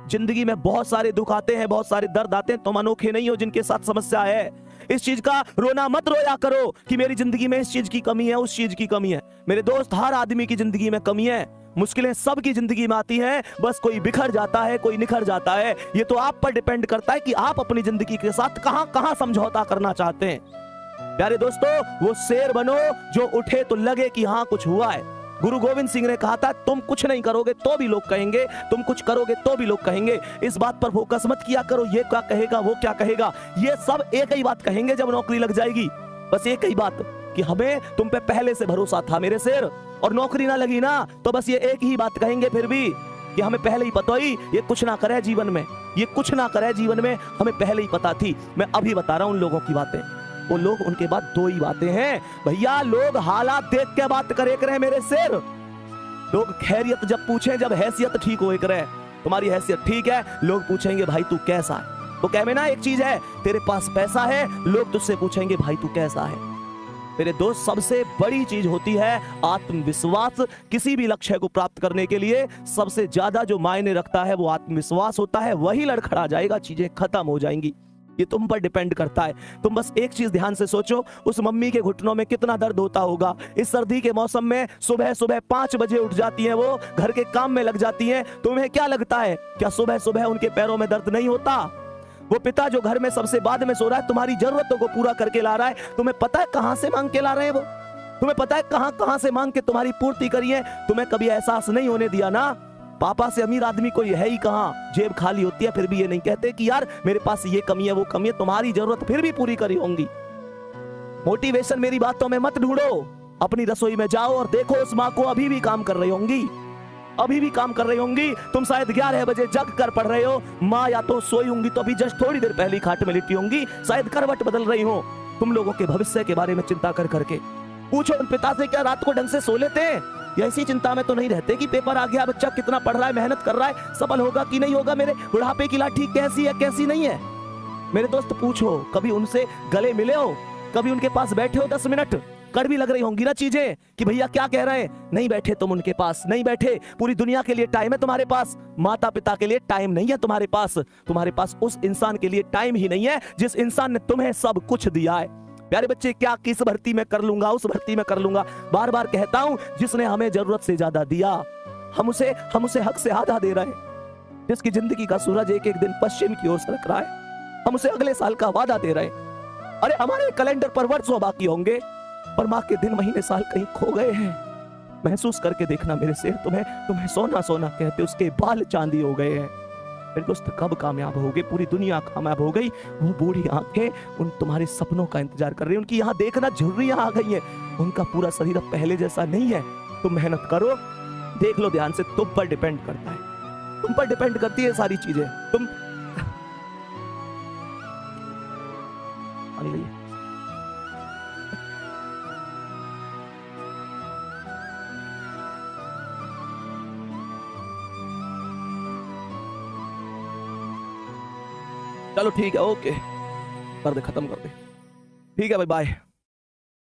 जिंदगी में बहुत सारे दुख आते हैं, बहुत सारे दर्द आते हैं, तुम अनोखे नहीं हो जिनके साथ समस्या है। इस चीज का रोना मत रोया करो कि मेरी जिंदगी में इस चीज की कमी है, उस चीज की कमी है। मेरे दोस्त, हर आदमी की जिंदगी में कमी है, मुश्किलें सबकी जिंदगी में आती हैं, बस कोई बिखर जाता है, कोई निखर जाता है। ये तो आप पर डिपेंड करता है कि आप अपनी जिंदगी के साथ कहां कहां समझौता करना चाहते हैं। प्यारे दोस्तों, वो शेर बनो जो उठे तो लगे कि हाँ कुछ हुआ है। गुरु गोविंद सिंह ने कहा था, तुम कुछ नहीं करोगे तो भी लोग कहेंगे, तुम कुछ करोगे तो भी लोग कहेंगे। इस बात पर फोकस मत किया करो, ये क्या कहेगा, वो क्या कहेगा। ये सब एक ही बात कहेंगे जब नौकरी लग जाएगी, बस एक ही बात कि हमें तुम पे पहले से भरोसा था मेरे शेर, और नौकरी ना लगी ना तो बस ये एक ही बात कहेंगे फिर भी कि हमें पहले ही पता ही ये कुछ ना करे जीवन में, ये कुछ ना करे जीवन में, हमें पहले ही पता थी। मैं अभी बता रहा हूं उन लोगों की बातें, वो लोग, उनके बाद दो ही बातें हैं भैया। लोग हालात देख के बात करे मेरे शेर। लोग खैरियत जब पूछे, जब हैसियत ठीक हो करे, तुम्हारी हैसियत ठीक है, लोग पूछेंगे भाई तू कैसा है। तो कह में ना एक चीज है, तेरे पास पैसा है, लोग तुझसे पूछेंगे भाई तू कैसा है। मेरे दोस्त, सबसे बड़ी चीज होती है आत्मविश्वास। किसी भी लक्ष्य को प्राप्त करने के लिए सबसे ज्यादा जो मायने रखता है वो आत्मविश्वास होता है। वही लड़खड़ा जाएगा, चीजें खत्म हो जाएंगी। ये तुम पर डिपेंड करता है। तुम बस एक चीज ध्यान से सोचो, उस मम्मी के घुटनों में कितना दर्द होता होगा। इस सर्दी के मौसम में सुबह सुबह 5 बजे उठ जाती हैं, वो घर के काम में लग जाती हैं। तुम्हें क्या लगता है, क्या सुबह सुबह उनके पैरों में दर्द नहीं होता? वो पिता जो घर में सबसे बाद में सो रहा है, तुम्हारी जरूरतों को पूरा करके ला रहा है, तुम्हें पता है कहां से मांग के ला रहे हैं वो? तुम्हें पता है कहां कहां से मांग के तुम्हारी पूर्ति करी है? तुम्हें कभी एहसास नहीं होने दिया ना। पापा से अमीर आदमी कोई है ही कहां, जेब खाली होती है, फिर भी ये नहीं कहते कि यार मेरे पास ये कमी है, वो कमी है। तुम्हारी जरूरत फिर भी पूरी करी होंगी। मोटिवेशन मेरी बातों में मत ढूंढो, अपनी रसोई में जाओ और देखो उस माँ को अभी भी काम कर रही होंगी, अभी भी काम कर रही होंगी। तुम शायद 11 बजे जग कर पढ़ रहे हो, माँ या तो सोई होंगी तो अभी जस्ट थोड़ी देर पहले खाट में लिटी होंगी, शायद करवट बदल रही हो। तुम लोगों के भविष्य के बारे में चिंता कर करके पूछो उन पिता से, क्या रात को ढंग से सो लेते हैं? या इसी चिंता में तो नहीं रहते कि पेपर आ गया, बच्चा कितना पढ़ रहा है, मेहनत कर रहा है, सफल होगा कि नहीं होगा, मेरे बुढ़ापे की लाठी कैसी है कैसी नहीं है। मेरे दोस्त पूछो, कभी उनसे गले मिले हो, कभी उनके पास बैठे हो 10 मिनट? कड़वी लग रही होंगी ना चीजें कि भैया क्या कह रहे हैं, नहीं बैठे तुम उनके पास, नहीं बैठे। पूरी दुनिया के लिए टाइम है तुम्हारे पास, माता पिता के लिए टाइम नहीं है तुम्हारे पास। तुम्हारे पास उस इंसान के लिए टाइम ही नहीं है जिस इंसान ने तुम्हें सब कुछ दिया है। प्यारे बच्चे, क्या किस भर्ती में कर लूंगा, उस भर्ती में कर लूंगा, बार बार कहता हूं, जिसने हमें जरूरत से ज्यादा दिया, हम उसे हक से आधा दे रहे हैं। जिसकी जिंदगी का सूरज एक एक दिन पश्चिम की ओर सरक रहा है, हम उसे अगले साल का वादा दे रहे हैं। अरे हमारे कैलेंडर पर वर्षों बाकी होंगे, पर माँ के दिन महीने साल कहीं खो गए हैं। महसूस करके देखना मेरे शेर, तुम्हें सोना सोना कहते उसके बाल चांदी हो गए हैं। मेरे दोस्त, कब कामयाब होगे? पूरी दुनिया कामयाब हो गई, वो बूढ़ी आंखें उन तुम्हारे सपनों का इंतजार कर रही हैं। उनकी यहाँ देखना झुर्रियां आ गई हैं, उनका पूरा शरीर अब पहले जैसा नहीं है। तुम मेहनत करो, देख लो ध्यान से, तुम पर डिपेंड करता है, तुम पर डिपेंड करती है सारी चीजें। तुम चलो ठीक है, ओके कर दे, खत्म कर दे। ठीक है भाई, बाय।